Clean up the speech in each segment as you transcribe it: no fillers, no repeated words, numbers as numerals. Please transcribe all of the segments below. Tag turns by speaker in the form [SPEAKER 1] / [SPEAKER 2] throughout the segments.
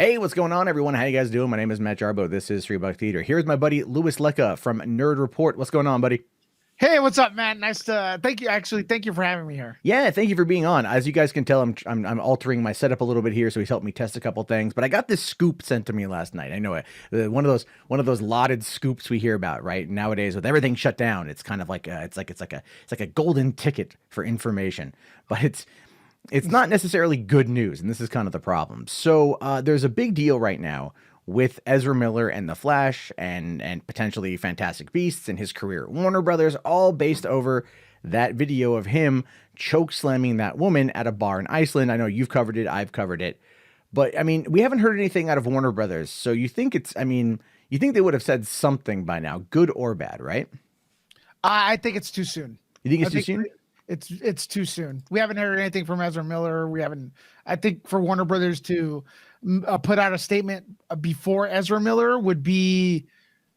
[SPEAKER 1] Hey, what's going on, everyone? How you guys doing? My name is Matt Jarbo. This is $3 Theater. Here's my buddy Louis Lecca from Nerd Report. What's going on, buddy?
[SPEAKER 2] Hey, what's up, man? Nice to thank you. Actually, thank you for having me here.
[SPEAKER 1] Yeah, thank you for being on. As you guys can tell, I'm altering my setup a little bit here, so he's helped me test a couple things. But I got this scoop sent to me last night. I know it, one of those lauded scoops we hear about, right? Nowadays, with everything shut down, it's kind of like it's like a golden ticket for information. But it's not necessarily good news, and this is kind of the problem. So there's a big deal right now with Ezra Miller and The Flash and potentially Fantastic Beasts and his career at Warner Brothers, all based over that video of him choke slamming that woman at a bar in Iceland. I know you've covered it, I've covered it, but I mean, we haven't heard anything out of Warner Brothers. So you think you think they would have said something by now, good or bad, right?
[SPEAKER 2] I think it's too soon.
[SPEAKER 1] You think it's too soon?
[SPEAKER 2] It's too soon. We haven't heard anything from Ezra Miller. We haven't. I think for Warner Brothers to put out a statement before Ezra Miller would be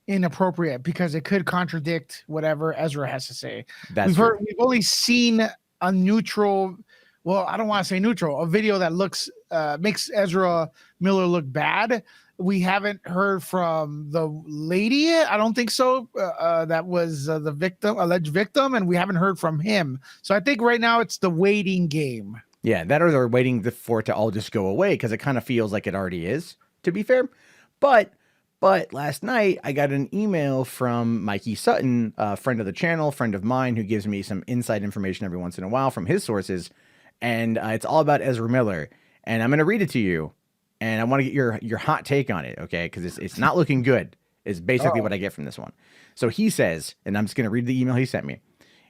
[SPEAKER 2] inappropriate because it could contradict whatever Ezra has to say. We've only seen a neutral. Well, I don't want to say neutral. A video that looks makes Ezra Miller look bad. We haven't heard from the lady. I don't think so. That was the victim, alleged victim, and we haven't heard from him. So I think right now it's the waiting game.
[SPEAKER 1] Yeah, that or they're waiting for it to all just go away because it kind of feels like it already is, to be fair. But last night I got an email from Mikey Sutton, a friend of the channel, friend of mine, who gives me some inside information every once in a while from his sources, and it's all about Ezra Miller. And I'm going to read it to you. And I want to get your hot take on it, okay? Because it's not looking good, is basically what I get from this one. So he says, and I'm just going to read the email he sent me.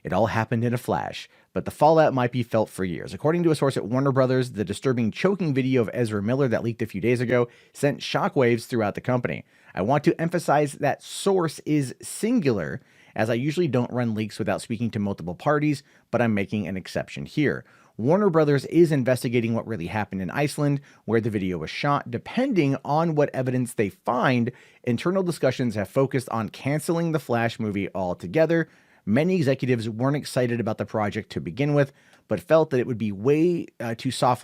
[SPEAKER 1] It all happened in a flash, but the fallout might be felt for years. According to a source at Warner Brothers, the disturbing choking video of Ezra Miller that leaked a few days ago sent shockwaves throughout the company. I want to emphasize that source is singular, as I usually don't run leaks without speaking to multiple parties, but I'm making an exception here. Warner Brothers is investigating what really happened in Iceland, where the video was shot. Depending on what evidence they find, internal discussions have focused on canceling the Flash movie altogether. Many executives weren't excited about the project to begin with, but felt that it would be way too soon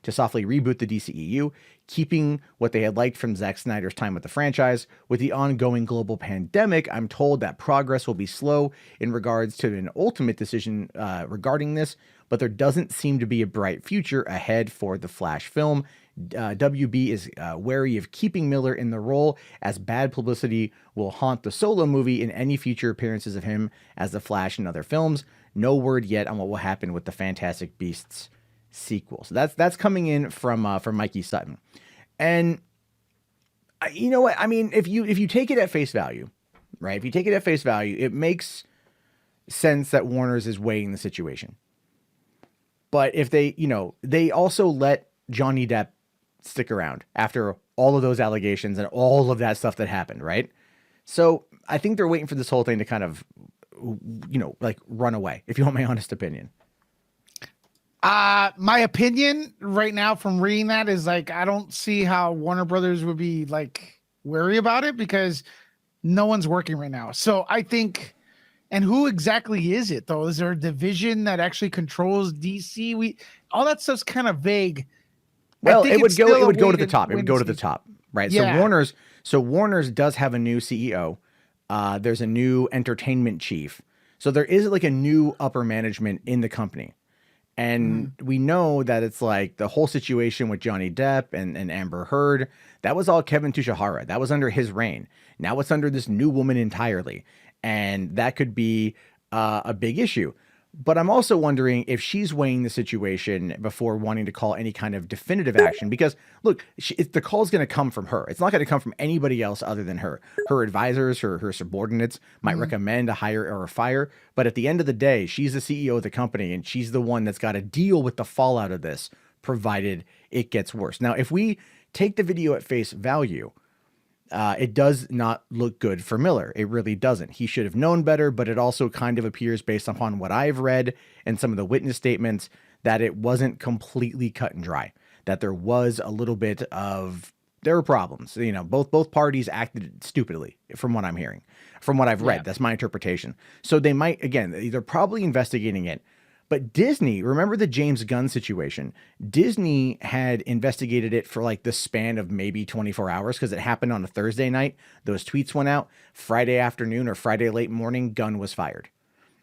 [SPEAKER 1] to softly reboot the DCEU, keeping what they had liked from Zack Snyder's time with the franchise. With the ongoing global pandemic, I'm told that progress will be slow in regards to an ultimate decision regarding this, but there doesn't seem to be a bright future ahead for the Flash film. WB is wary of keeping Miller in the role, as bad publicity will haunt the Solo movie and any future appearances of him as the Flash in other films. No word yet on what will happen with the Fantastic Beasts sequel. So that's coming in from Mikey Sutton. And you know what? I mean, if you take it at face value, right? If you take it at face value, it makes sense that Warner's is weighing the situation. But if they also let Johnny Depp stick around after all of those allegations and all of that stuff that happened, right? So I think they're waiting for this whole thing to kind of, like run away, if you want my honest opinion.
[SPEAKER 2] My opinion right now from reading that is like, I don't see how Warner Brothers would be like wary about it because no one's working right now. So I think, and who exactly is it though? Is there a division that actually controls DC? All that stuff's kind of vague.
[SPEAKER 1] Well, it would go to the top. It would go to the top, right? Yeah. So Warner's does have a new CEO. There's a new entertainment chief. So there is like a new upper management in the company. And we know that it's like the whole situation with Johnny Depp and Amber Heard, that was all Kevin Tushihara. That was under his reign. Now it's under this new woman entirely. And that could be a big issue. But I'm also wondering if she's weighing the situation before wanting to call any kind of definitive action. Because, look, the call's going to come from her. It's not going to come from anybody else other than her. Her advisors, her subordinates might recommend a hire or a fire. But at the end of the day, she's the CEO of the company, and she's the one that's got to deal with the fallout of this, provided it gets worse. Now, if we take the video at face value, it does not look good for Miller. It really doesn't. He should have known better, but it also kind of appears, based upon what I've read and some of the witness statements, that it wasn't completely cut and dry, that there was a little bit of, there were problems. Both parties acted stupidly, from what I'm hearing, from what I've read. That's my interpretation. So they might, again, they're probably investigating it, But Disney, remember the James Gunn situation? Disney had investigated it for like the span of maybe 24 hours because it happened on a Thursday night. Those tweets went out Friday afternoon or Friday late morning. Gunn was fired.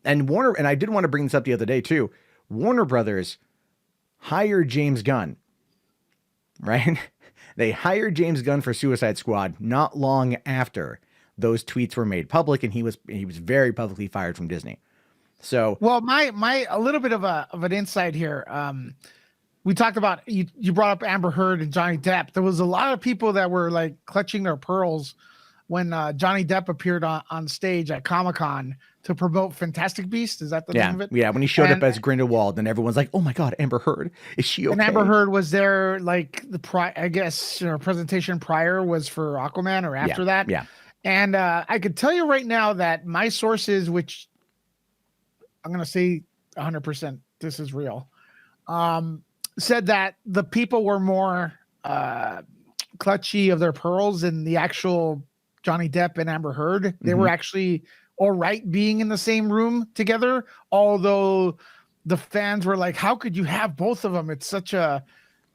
[SPEAKER 1] And Warner, and I did want to bring this up the other day too. Warner Brothers hired James Gunn, right? They hired James Gunn for Suicide Squad not long after those tweets were made public, and he was very publicly fired from Disney. So,
[SPEAKER 2] well, my a little bit of an insight here. We talked about you brought up Amber Heard and Johnny Depp. There was a lot of people that were like clutching their pearls when Johnny Depp appeared on stage at Comic-Con to promote Fantastic Beasts. Is that the name of it?
[SPEAKER 1] Yeah, when he showed up as Grindelwald, and everyone's like, "Oh my God, Amber Heard, is she okay?"
[SPEAKER 2] And Amber Heard was there, like I guess her presentation prior was for Aquaman or after that.
[SPEAKER 1] Yeah.
[SPEAKER 2] And I could tell you right now that my sources, which I'm going to say 100% this is real, said that the people were more clutchy of their pearls than the actual Johnny Depp and Amber Heard. They were actually all right being in the same room together, although the fans were like, how could you have both of them? It's such a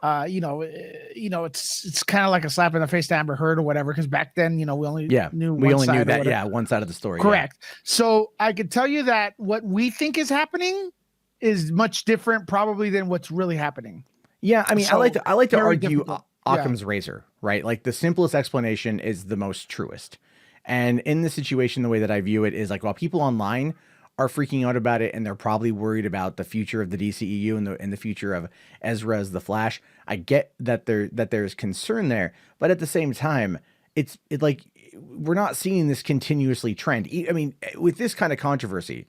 [SPEAKER 2] it's kind of like a slap in the face to Amber Heard or whatever, because back then, we only knew that
[SPEAKER 1] one side of the story.
[SPEAKER 2] Correct. Yeah. So I could tell you that what we think is happening is much different probably than what's really happening.
[SPEAKER 1] Yeah, I mean, so I like to argue Occam's
[SPEAKER 2] yeah.
[SPEAKER 1] razor, right? Like the simplest explanation is the most truest. And in this situation, the way that I view it is like, while people online are freaking out about it and they're probably worried about the future of the DCEU and the future of Ezra as the Flash, I get that there's concern there, but at the same time, it's like we're not seeing this continuously trend. I mean, with this kind of controversy,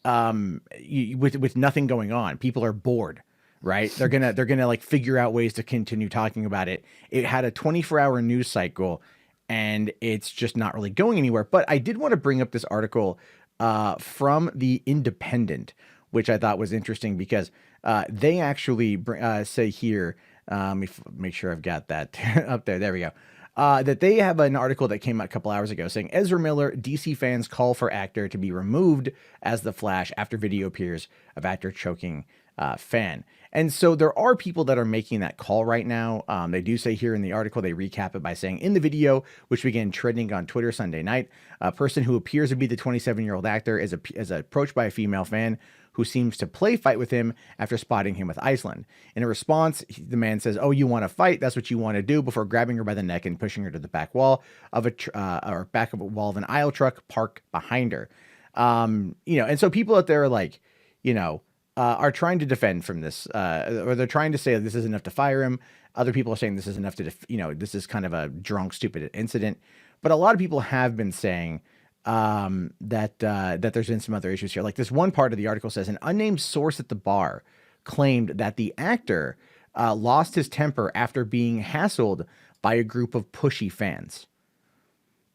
[SPEAKER 1] with nothing going on, people are bored, right? They're gonna like figure out ways to continue talking about it. It had a 24-hour news cycle, and it's just not really going anywhere. But I did want to bring up this article from The Independent, which I thought was interesting because they actually say here, let me make sure I've got that up there. There we go. That they have an article that came out a couple hours ago saying Ezra Miller, DC fans call for actor to be removed as the Flash after video appears of actor choking fan. And so there are people that are making that call right now. They do say here in the article, they recap it by saying, in the video, which began trending on Twitter Sunday night, a person who appears to be the 27-year-old actor is approached by a female fan who seems to play fight with him after spotting him with Iceland. In a response, the man says, "Oh, you want to fight? That's what you want to do," before grabbing her by the neck and pushing her to the back wall of a wall of an aisle truck parked behind her. And so people out there are like, are trying to defend from this, or they're trying to say this is enough to fire him. Other people are saying this is enough to, this is kind of a drunk, stupid incident. But a lot of people have been saying that there's been some other issues here. Like this one part of the article says, an unnamed source at the bar claimed that the actor lost his temper after being hassled by a group of pushy fans.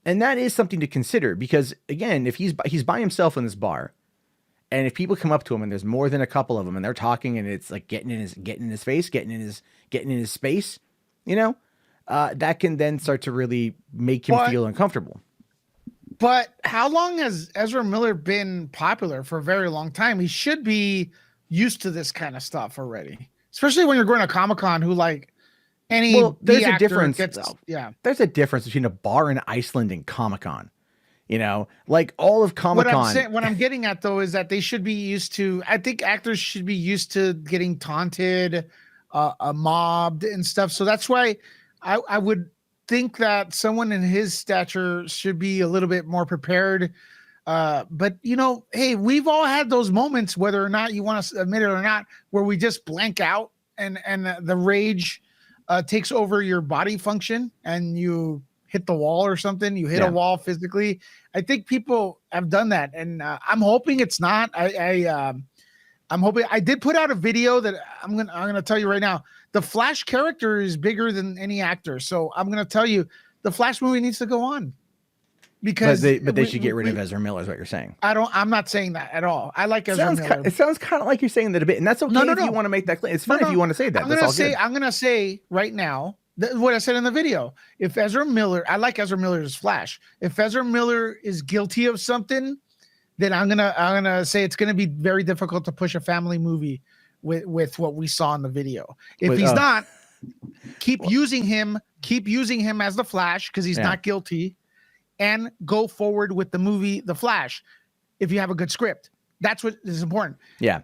[SPEAKER 1] And that is something to consider because, again, if he's by himself in this bar, and if people come up to him and there's more than a couple of them and they're talking and it's like getting in his face, getting in his space, that can then start to really make him feel uncomfortable.
[SPEAKER 2] But how long has Ezra Miller been popular? For a very long time. He should be used to this kind of stuff already, especially when you're going to Comic-Con. Who like any?
[SPEAKER 1] Well, there's a difference. There's a difference between a bar in Iceland and Comic-Con. Like all of Comic-Con.
[SPEAKER 2] What I'm getting at though is that they should be used to. I think actors should be used to getting taunted, mobbed, and stuff. So that's why I would think that someone in his stature should be a little bit more prepared. But hey, we've all had those moments, whether or not you want to admit it or not, where we just blank out and the rage takes over your body function and you hit the wall or something. You hit a wall physically. I think people have done that, and I'm hoping it's not. I'm hoping. I did put out a video that I'm gonna tell you right now. The Flash character is bigger than any actor, so I'm gonna tell you the Flash movie needs to go on because
[SPEAKER 1] they should get rid of Ezra Miller, is what you're saying.
[SPEAKER 2] I'm not saying that at all. I like Ezra Miller.
[SPEAKER 1] It sounds kind of like you're saying that a bit, and that's okay if you want to make that claim. It's fine if you want to say that.
[SPEAKER 2] I'm gonna say right now what I said in the video. If Ezra Miller, I like Ezra Miller as Flash. If Ezra Miller is guilty of something, then I'm gonna say it's gonna be very difficult to push a family movie with what we saw in the video. If he's not, keep using him as the Flash because he's not guilty, and go forward with the movie The Flash. If you have a good script, that's what is important.
[SPEAKER 1] Yeah.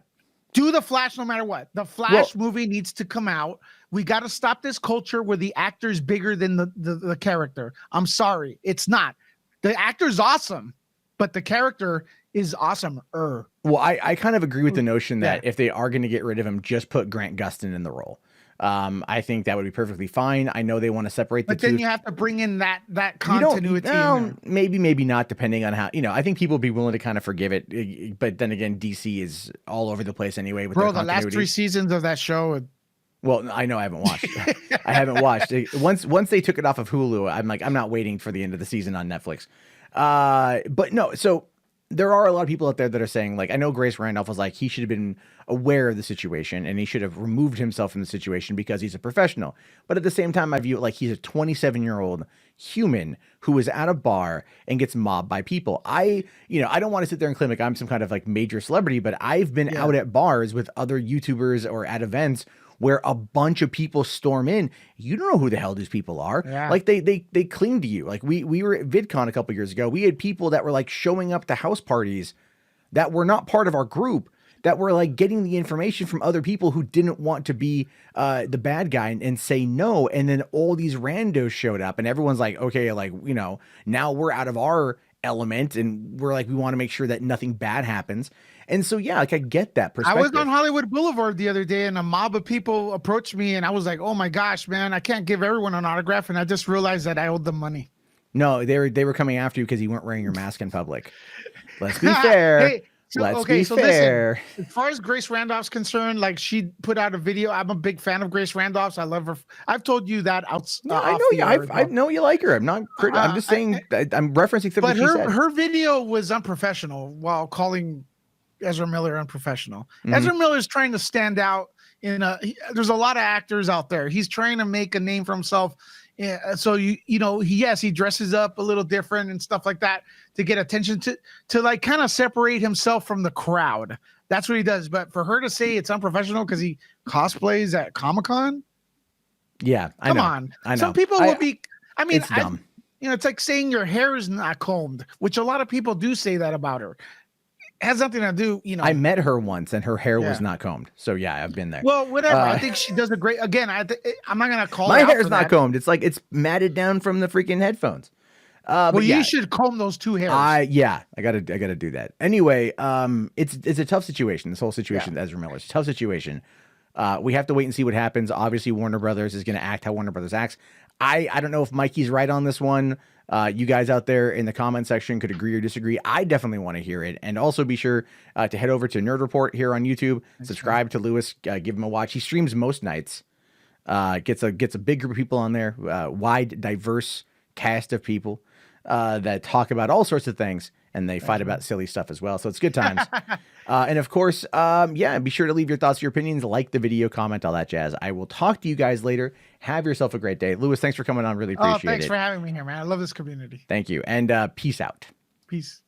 [SPEAKER 2] Do The Flash no matter what. The Flash movie needs to come out. We got to stop this culture where the actor's bigger than the character. I'm sorry. It's not. The actor's awesome, but the character is awesome.
[SPEAKER 1] Well, I kind of agree with the notion that if they are going to get rid of him, just put Grant Gustin in the role. I think that would be perfectly fine. I know they want to separate the two.
[SPEAKER 2] But then you have to bring in that continuity.
[SPEAKER 1] Maybe not, depending on how, I think people would be willing to kind of forgive it. But then again, DC is all over the place anyway. With
[SPEAKER 2] the last 3 seasons of that show.
[SPEAKER 1] Well, I know I haven't watched. I haven't watched it. Once they took it off of Hulu, I'm like, I'm not waiting for the end of the season on Netflix. But no, so there are a lot of people out there that are saying, like, I know Grace Randolph was like, he should have been aware of the situation and he should have removed himself from the situation because he's a professional. But at the same time, I view it like he's a 27-year-old human who is at a bar and gets mobbed by people. I don't want to sit there and claim like I'm some kind of like major celebrity, but I've been out at bars with other YouTubers or at events where a bunch of people storm in. You don't know who the hell these people are. Yeah. Like they cling to you. Like we were at VidCon a couple years ago. We had people that were like showing up to house parties that were not part of our group, that were like getting the information from other people who didn't want to be the bad guy and say no. And then all these randos showed up and everyone's like, okay, like, now we're out of our element and we're like, we want to make sure that nothing bad happens. And so, yeah, like I get that perspective.
[SPEAKER 2] I was on Hollywood Boulevard the other day and a mob of people approached me and I was like, oh my gosh, man, I can't give everyone an autograph. And I just realized that I owed them money.
[SPEAKER 1] No, they were coming after you because you weren't wearing your mask in public. Let's be fair.
[SPEAKER 2] Hey, Let's be fair. Listen, as far as Grace Randolph's concerned, like she put out a video. I'm a big fan of Grace Randolph's. I love her. I've told you that.
[SPEAKER 1] I know you. I know you like her. I'm not. I'm just saying. I'm referencing something. But
[SPEAKER 2] her video was unprofessional while calling Ezra Miller unprofessional. Mm-hmm. Ezra Miller is trying to stand out. There's a lot of actors out there. He's trying to make a name for himself. So he dresses up a little different and stuff like that to get attention to like kind of separate himself from the crowd. That's what he does. But for her to say it's unprofessional because he cosplays at Comic-Con.
[SPEAKER 1] Yeah,
[SPEAKER 2] come on. I know. Some people will be. I mean,
[SPEAKER 1] it's dumb.
[SPEAKER 2] It's like saying your hair is not combed, which a lot of people do say that about her. It has nothing to do,
[SPEAKER 1] I met her once and her hair was not combed. So yeah, I've been there.
[SPEAKER 2] Well, whatever. I think she does a great. Again, I'm not gonna call.
[SPEAKER 1] My hair's not combed. It's like it's matted down from the freaking headphones.
[SPEAKER 2] Well, you should comb those 2 hairs.
[SPEAKER 1] I gotta do that. Anyway, it's a tough situation. This whole situation with Ezra Miller. It's a tough situation. We have to wait and see what happens. Obviously, Warner Brothers is going to act how Warner Brothers acts. I don't know if Mikey's right on this one. You guys out there in the comment section could agree or disagree. I definitely want to hear it. And also be sure to head over to Nerd Report here on YouTube. Subscribe to Lewis. Give him a watch. He streams most nights. Gets a big group of people on there. Wide, diverse cast of people that talk about all sorts of things. And they fight about silly stuff as well. So it's good times. And of course, be sure to leave your thoughts, your opinions, like the video, comment, all that jazz. I will talk to you guys later. Have yourself a great day. Lewis, thanks for coming on. Really appreciate it.
[SPEAKER 2] Thanks for having me here, man. I love this community.
[SPEAKER 1] Thank you. And peace out.
[SPEAKER 2] Peace.